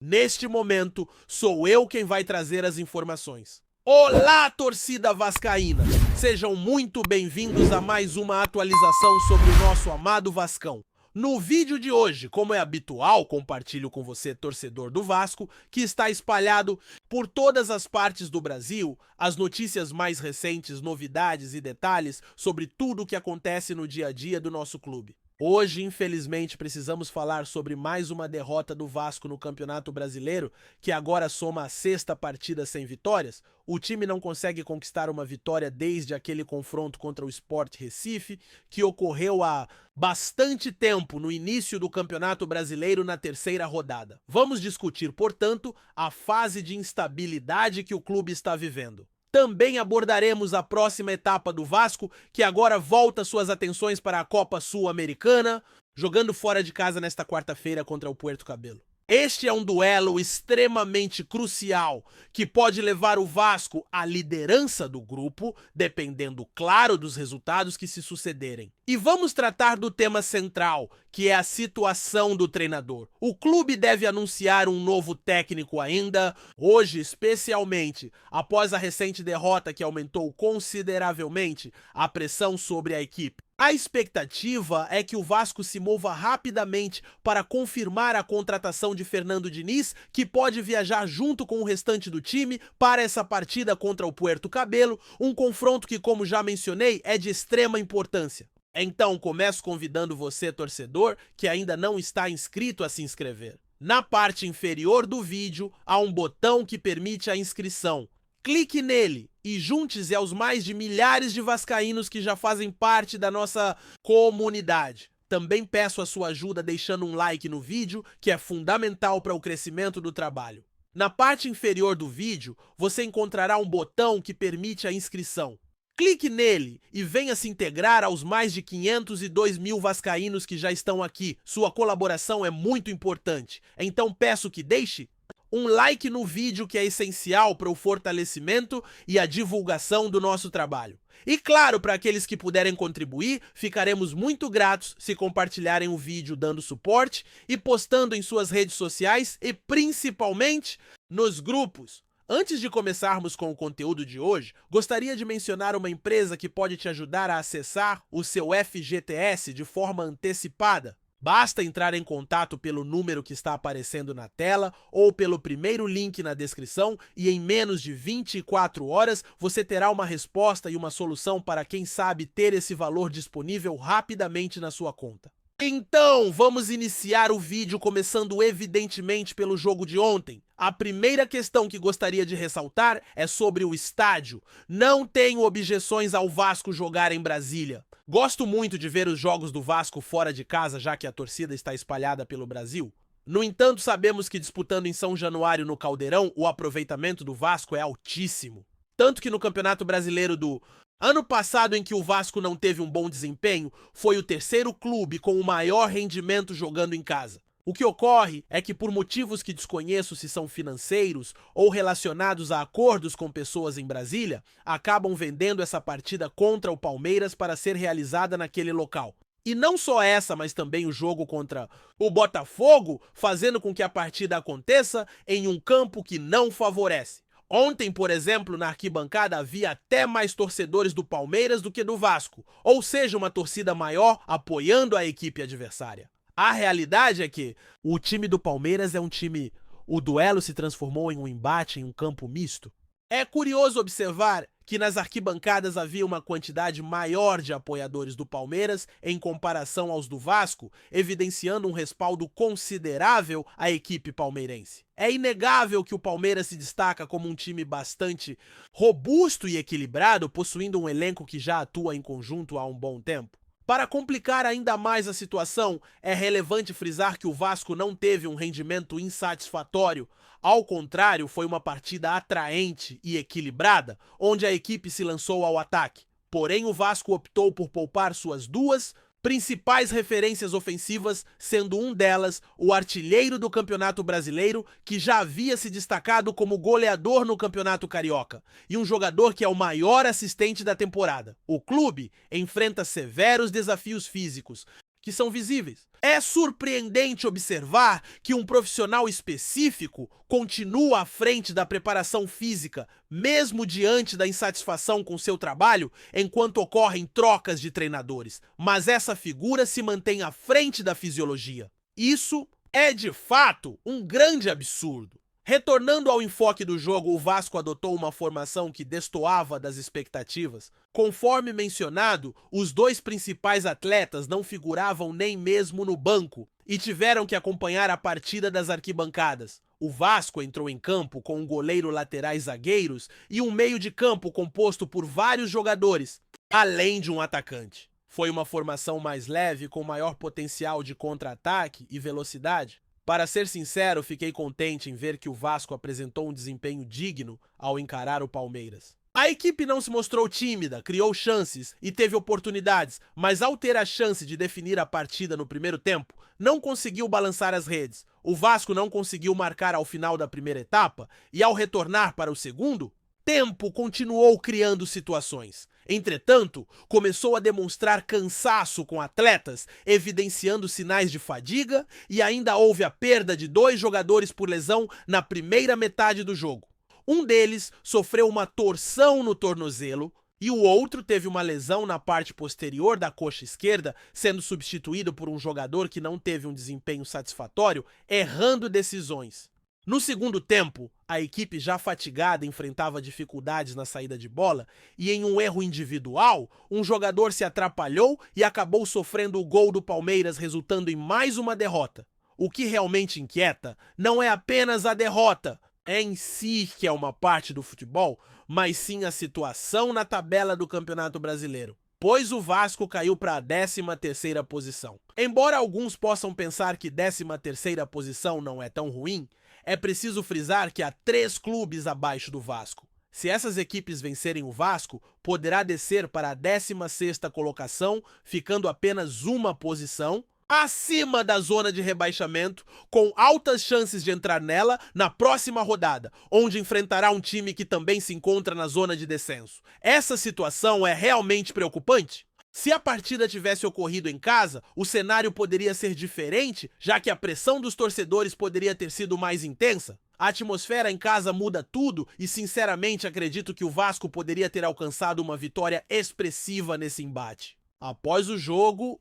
Neste momento, sou eu quem vai trazer as informações. Olá, torcida vascaína! Sejam muito bem-vindos a mais uma atualização sobre o nosso amado Vascão. No vídeo de hoje, como é habitual, compartilho com você, torcedor do Vasco, que está espalhado por todas as partes do Brasil, as notícias mais recentes, novidades e detalhes sobre tudo o que acontece no dia a dia do nosso clube. Hoje, infelizmente, precisamos falar sobre mais uma derrota do Vasco no Campeonato Brasileiro, que agora soma a 6ª partida sem vitórias. O time não consegue conquistar uma vitória desde aquele confronto contra o Sport Recife, que ocorreu há bastante tempo no início do Campeonato Brasileiro na 3ª rodada. Vamos discutir, portanto, a fase de instabilidade que o clube está vivendo. Também abordaremos a próxima etapa do Vasco, que agora volta suas atenções para a Copa Sul-Americana, jogando fora de casa nesta quarta-feira contra o Puerto Cabello. Este é um duelo extremamente crucial, que pode levar o Vasco à liderança do grupo, dependendo, claro, dos resultados que se sucederem. E vamos tratar do tema central, que é a situação do treinador. O clube deve anunciar um novo técnico ainda, hoje especialmente, após a recente derrota que aumentou consideravelmente a pressão sobre a equipe. A expectativa é que o Vasco se mova rapidamente para confirmar a contratação de Fernando Diniz, que pode viajar junto com o restante do time para essa partida contra o Puerto Cabello, um confronto que, como já mencionei, é de extrema importância. Então, começo convidando você, torcedor, que ainda não está inscrito, a se inscrever. Na parte inferior do vídeo, há um botão que permite a inscrição. Clique nele e junte-se aos mais de milhares de vascaínos que já fazem parte da nossa comunidade. Também peço a sua ajuda deixando um like no vídeo, que é fundamental para o crescimento do trabalho. Na parte inferior do vídeo, você encontrará um botão que permite a inscrição. Clique nele e venha se integrar aos mais de 502 mil vascaínos que já estão aqui. Sua colaboração é muito importante. Então peço que deixe um like no vídeo, que é essencial para o fortalecimento e a divulgação do nosso trabalho. E claro, para aqueles que puderem contribuir, ficaremos muito gratos se compartilharem o vídeo dando suporte e postando em suas redes sociais e principalmente nos grupos. Antes de começarmos com o conteúdo de hoje, gostaria de mencionar uma empresa que pode te ajudar a acessar o seu FGTS de forma antecipada. Basta entrar em contato pelo número que está aparecendo na tela ou pelo primeiro link na descrição e em menos de 24 horas você terá uma resposta e uma solução para, quem sabe, ter esse valor disponível rapidamente na sua conta. Então, vamos iniciar o vídeo começando evidentemente pelo jogo de ontem. A primeira questão que gostaria de ressaltar é sobre o estádio. Não tenho objeções ao Vasco jogar em Brasília. Gosto muito de ver os jogos do Vasco fora de casa, já que a torcida está espalhada pelo Brasil. No entanto, sabemos que disputando em São Januário no Caldeirão, o aproveitamento do Vasco é altíssimo. Tanto que no Campeonato Brasileiro do ano passado, em que o Vasco não teve um bom desempenho, foi o 3º clube com o maior rendimento jogando em casa. O que ocorre é que, por motivos que desconheço se são financeiros ou relacionados a acordos com pessoas em Brasília, acabam vendendo essa partida contra o Palmeiras para ser realizada naquele local. E não só essa, mas também o jogo contra o Botafogo, fazendo com que a partida aconteça em um campo que não favorece. Ontem, por exemplo, na arquibancada havia até mais torcedores do Palmeiras do que do Vasco, ou seja, uma torcida maior apoiando a equipe adversária. A realidade é que o time do Palmeiras é um time... O duelo se transformou em um embate em um campo misto. É curioso observar que nas arquibancadas havia uma quantidade maior de apoiadores do Palmeiras em comparação aos do Vasco, evidenciando um respaldo considerável à equipe palmeirense. É inegável que o Palmeiras se destaca como um time bastante robusto e equilibrado, possuindo um elenco que já atua em conjunto há um bom tempo. Para complicar ainda mais a situação, é relevante frisar que o Vasco não teve um rendimento insatisfatório. Ao contrário, foi uma partida atraente e equilibrada, onde a equipe se lançou ao ataque. Porém, o Vasco optou por poupar suas duas principais referências ofensivas, sendo um delas o artilheiro do Campeonato Brasileiro, que já havia se destacado como goleador no Campeonato Carioca, e um jogador que é o maior assistente da temporada. O clube enfrenta severos desafios físicos, que são visíveis. É surpreendente observar que um profissional específico continua à frente da preparação física, mesmo diante da insatisfação com seu trabalho, enquanto ocorrem trocas de treinadores. Mas essa figura se mantém à frente da fisiologia. Isso é, de fato, um grande absurdo. Retornando ao enfoque do jogo, o Vasco adotou uma formação que destoava das expectativas. Conforme mencionado, os dois principais atletas não figuravam nem mesmo no banco e tiveram que acompanhar a partida das arquibancadas. O Vasco entrou em campo com um goleiro, laterais, zagueiros e um meio de campo composto por vários jogadores, além de um atacante. Foi uma formação mais leve, com maior potencial de contra-ataque e velocidade. Para ser sincero, fiquei contente em ver que o Vasco apresentou um desempenho digno ao encarar o Palmeiras. A equipe não se mostrou tímida, criou chances e teve oportunidades, mas ao ter a chance de definir a partida no primeiro tempo, não conseguiu balançar as redes. O Vasco não conseguiu marcar ao final da primeira etapa e ao retornar para o segundo tempo continuou criando situações. Entretanto, começou a demonstrar cansaço com atletas, evidenciando sinais de fadiga, e ainda houve a perda de 2 jogadores por lesão na primeira metade do jogo. Um deles sofreu uma torção no tornozelo e o outro teve uma lesão na parte posterior da coxa esquerda, sendo substituído por um jogador que não teve um desempenho satisfatório, errando decisões. No segundo tempo, a equipe já fatigada enfrentava dificuldades na saída de bola e em um erro individual, um jogador se atrapalhou e acabou sofrendo o gol do Palmeiras, resultando em mais uma derrota. O que realmente inquieta não é apenas a derrota, é em si que é uma parte do futebol, mas sim a situação na tabela do Campeonato Brasileiro, pois o Vasco caiu para a 13ª posição. Embora alguns possam pensar que 13ª posição não é tão ruim, é preciso frisar que há 3 clubes abaixo do Vasco. Se essas equipes vencerem o Vasco, poderá descer para a 16ª colocação, ficando apenas uma posição acima da zona de rebaixamento, com altas chances de entrar nela na próxima rodada, onde enfrentará um time que também se encontra na zona de descenso. Essa situação é realmente preocupante. Se a partida tivesse ocorrido em casa, o cenário poderia ser diferente, já que a pressão dos torcedores poderia ter sido mais intensa. A atmosfera em casa muda tudo e, sinceramente, acredito que o Vasco poderia ter alcançado uma vitória expressiva nesse embate. Após o jogo,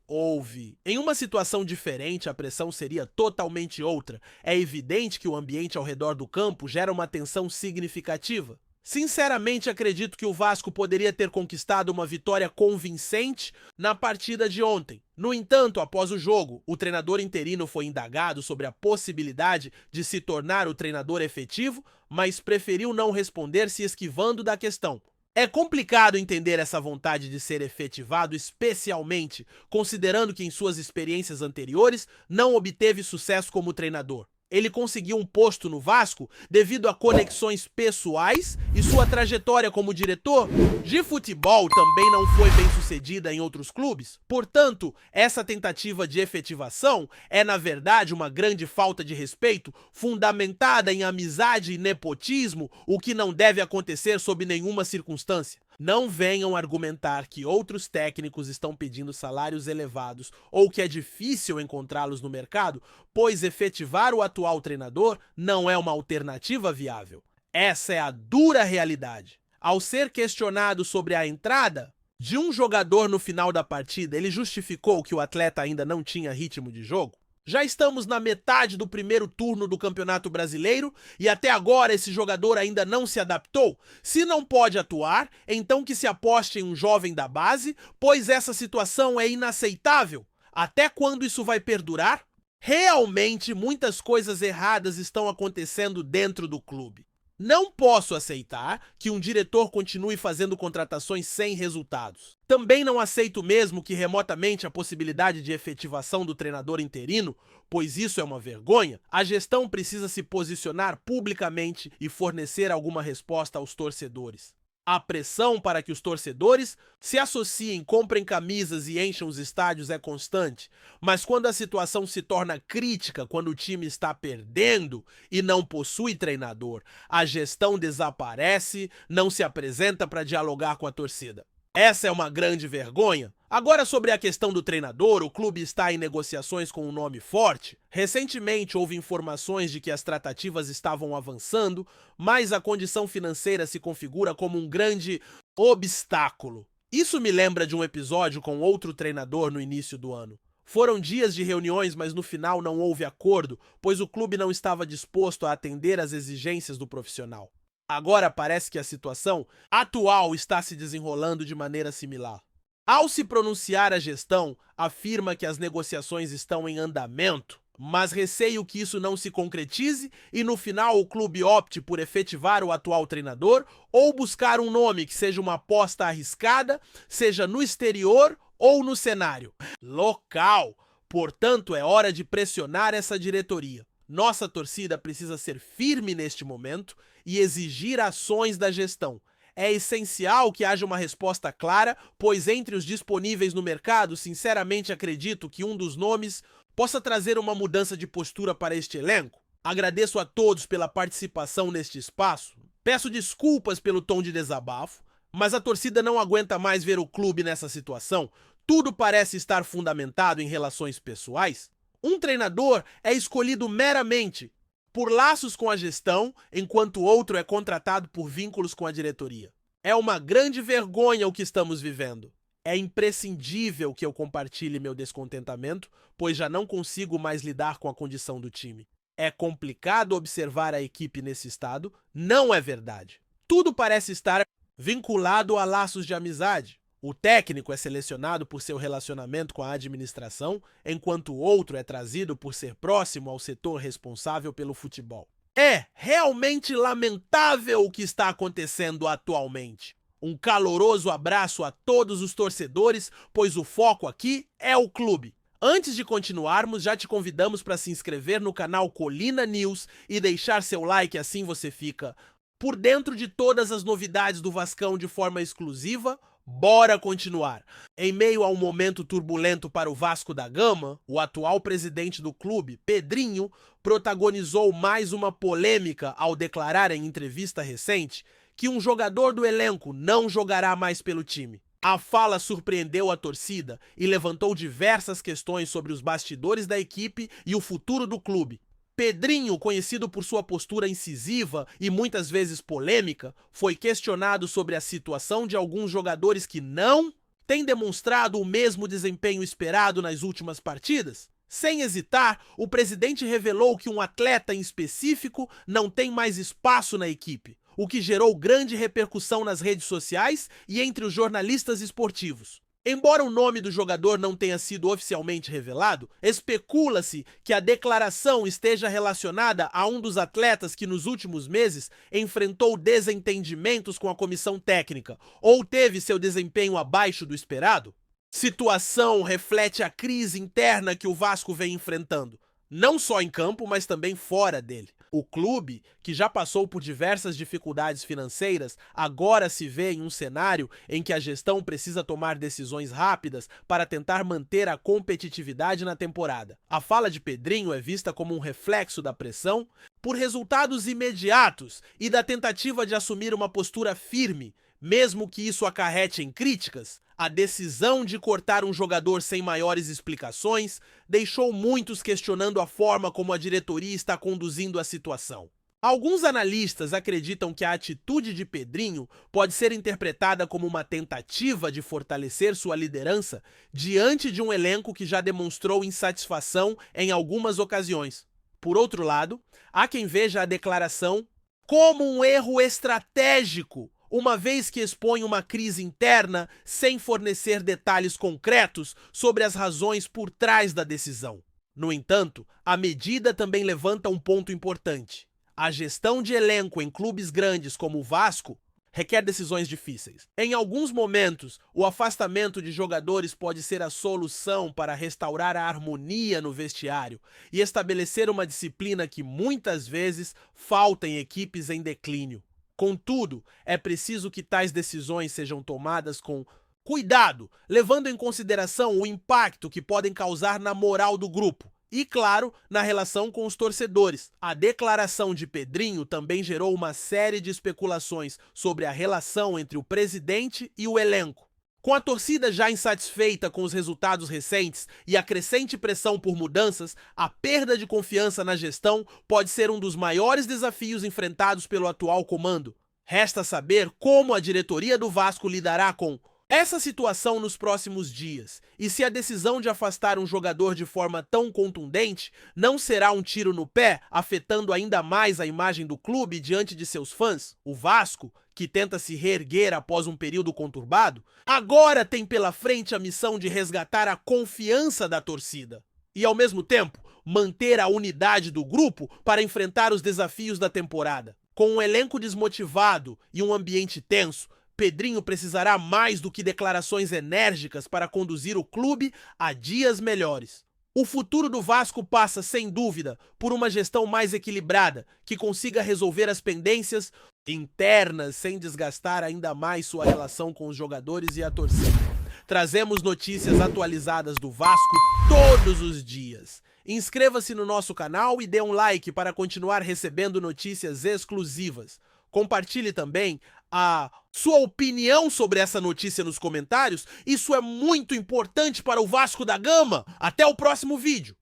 em uma situação diferente, a pressão seria totalmente outra. É evidente que o ambiente ao redor do campo gera uma tensão significativa. Sinceramente, acredito que o Vasco poderia ter conquistado uma vitória convincente na partida de ontem. No entanto, após o jogo, o treinador interino foi indagado sobre a possibilidade de se tornar o treinador efetivo, mas preferiu não responder, se esquivando da questão. É complicado entender essa vontade de ser efetivado, especialmente considerando que em suas experiências anteriores não obteve sucesso como treinador. Ele conseguiu um posto no Vasco devido a conexões pessoais e sua trajetória como diretor de futebol também não foi bem sucedida em outros clubes. Portanto, essa tentativa de efetivação é, na verdade, uma grande falta de respeito fundamentada em amizade e nepotismo, o que não deve acontecer sob nenhuma circunstância. Não venham argumentar que outros técnicos estão pedindo salários elevados ou que é difícil encontrá-los no mercado, pois efetivar o atual treinador não é uma alternativa viável. Essa é a dura realidade. Ao ser questionado sobre a entrada de um jogador no final da partida, ele justificou que o atleta ainda não tinha ritmo de jogo. Já estamos na metade do primeiro turno do Campeonato Brasileiro e até agora esse jogador ainda não se adaptou. Se não pode atuar, então que se aposte em um jovem da base, pois essa situação é inaceitável. Até quando isso vai perdurar? Realmente muitas coisas erradas estão acontecendo dentro do clube. Não posso aceitar que um diretor continue fazendo contratações sem resultados. Também não aceito mesmo que remotamente a possibilidade de efetivação do treinador interino, pois isso é uma vergonha. A gestão precisa se posicionar publicamente e fornecer alguma resposta aos torcedores. A pressão para que os torcedores se associem, comprem camisas e encham os estádios é constante, mas quando a situação se torna crítica, quando o time está perdendo e não possui treinador, a gestão desaparece, não se apresenta para dialogar com a torcida. Essa é uma grande vergonha. Agora, sobre a questão do treinador, o clube está em negociações com um nome forte. Recentemente houve informações de que as tratativas estavam avançando, mas a condição financeira se configura como um grande obstáculo. Isso me lembra de um episódio com outro treinador no início do ano. Foram dias de reuniões, mas no final não houve acordo, pois o clube não estava disposto a atender às exigências do profissional. Agora parece que a situação atual está se desenrolando de maneira similar. Ao se pronunciar, a gestão afirma que as negociações estão em andamento, mas receio que isso não se concretize e no final o clube opte por efetivar o atual treinador ou buscar um nome que seja uma aposta arriscada, seja no exterior ou no cenário local. Portanto, é hora de pressionar essa diretoria. Nossa torcida precisa ser firme neste momento e exigir ações da gestão. É essencial que haja uma resposta clara, pois entre os disponíveis no mercado, sinceramente acredito que um dos nomes possa trazer uma mudança de postura para este elenco. Agradeço a todos pela participação neste espaço. Peço desculpas pelo tom de desabafo, mas a torcida não aguenta mais ver o clube nessa situação. Tudo parece estar fundamentado em relações pessoais. Um treinador é escolhido meramente por laços com a gestão, enquanto outro é contratado por vínculos com a diretoria. É uma grande vergonha o que estamos vivendo. É imprescindível que eu compartilhe meu descontentamento, pois já não consigo mais lidar com a condição do time. É complicado observar a equipe nesse estado, não é verdade. Tudo parece estar vinculado a laços de amizade. O técnico é selecionado por seu relacionamento com a administração, enquanto o outro é trazido por ser próximo ao setor responsável pelo futebol. É realmente lamentável o que está acontecendo atualmente. Um caloroso abraço a todos os torcedores, pois o foco aqui é o clube. Antes de continuarmos, já te convidamos para se inscrever no canal Colina News e deixar seu like, assim você fica por dentro de todas as novidades do Vascão de forma exclusiva. Bora continuar! Em meio a um momento turbulento para o Vasco da Gama, o atual presidente do clube, Pedrinho, protagonizou mais uma polêmica ao declarar em entrevista recente que um jogador do elenco não jogará mais pelo time. A fala surpreendeu a torcida e levantou diversas questões sobre os bastidores da equipe e o futuro do clube. Pedrinho, conhecido por sua postura incisiva e muitas vezes polêmica, foi questionado sobre a situação de alguns jogadores que não têm demonstrado o mesmo desempenho esperado nas últimas partidas. Sem hesitar, o presidente revelou que um atleta em específico não tem mais espaço na equipe, o que gerou grande repercussão nas redes sociais e entre os jornalistas esportivos. Embora o nome do jogador não tenha sido oficialmente revelado, especula-se que a declaração esteja relacionada a um dos atletas que nos últimos meses enfrentou desentendimentos com a comissão técnica ou teve seu desempenho abaixo do esperado. Situação reflete a crise interna que o Vasco vem enfrentando, não só em campo, mas também fora dele. O clube, que já passou por diversas dificuldades financeiras, agora se vê em um cenário em que a gestão precisa tomar decisões rápidas para tentar manter a competitividade na temporada. A fala de Pedrinho é vista como um reflexo da pressão por resultados imediatos e da tentativa de assumir uma postura firme, mesmo que isso acarrete em críticas. A decisão de cortar um jogador sem maiores explicações deixou muitos questionando a forma como a diretoria está conduzindo a situação. Alguns analistas acreditam que a atitude de Pedrinho pode ser interpretada como uma tentativa de fortalecer sua liderança diante de um elenco que já demonstrou insatisfação em algumas ocasiões. Por outro lado, há quem veja a declaração como um erro estratégico, uma vez que expõe uma crise interna sem fornecer detalhes concretos sobre as razões por trás da decisão. No entanto, a medida também levanta um ponto importante. A gestão de elenco em clubes grandes como o Vasco requer decisões difíceis. Em alguns momentos, o afastamento de jogadores pode ser a solução para restaurar a harmonia no vestiário e estabelecer uma disciplina que muitas vezes falta em equipes em declínio. Contudo, é preciso que tais decisões sejam tomadas com cuidado, levando em consideração o impacto que podem causar na moral do grupo e, claro, na relação com os torcedores. A declaração de Pedrinho também gerou uma série de especulações sobre a relação entre o presidente e o elenco. Com a torcida já insatisfeita com os resultados recentes e a crescente pressão por mudanças, a perda de confiança na gestão pode ser um dos maiores desafios enfrentados pelo atual comando. Resta saber como a diretoria do Vasco lidará com essa situação nos próximos dias, e se a decisão de afastar um jogador de forma tão contundente não será um tiro no pé, afetando ainda mais a imagem do clube diante de seus fãs. O Vasco, que tenta se reerguer após um período conturbado, agora tem pela frente a missão de resgatar a confiança da torcida e, ao mesmo tempo, manter a unidade do grupo para enfrentar os desafios da temporada. Com um elenco desmotivado e um ambiente tenso, Pedrinho precisará mais do que declarações enérgicas para conduzir o clube a dias melhores. O futuro do Vasco passa, sem dúvida, por uma gestão mais equilibrada, que consiga resolver as pendências internas sem desgastar ainda mais sua relação com os jogadores e a torcida. Trazemos notícias atualizadas do Vasco todos os dias. Inscreva-se no nosso canal e dê um like para continuar recebendo notícias exclusivas. Compartilhe também a sua opinião sobre essa notícia nos comentários. Isso é muito importante para o Vasco da Gama. Até o próximo vídeo.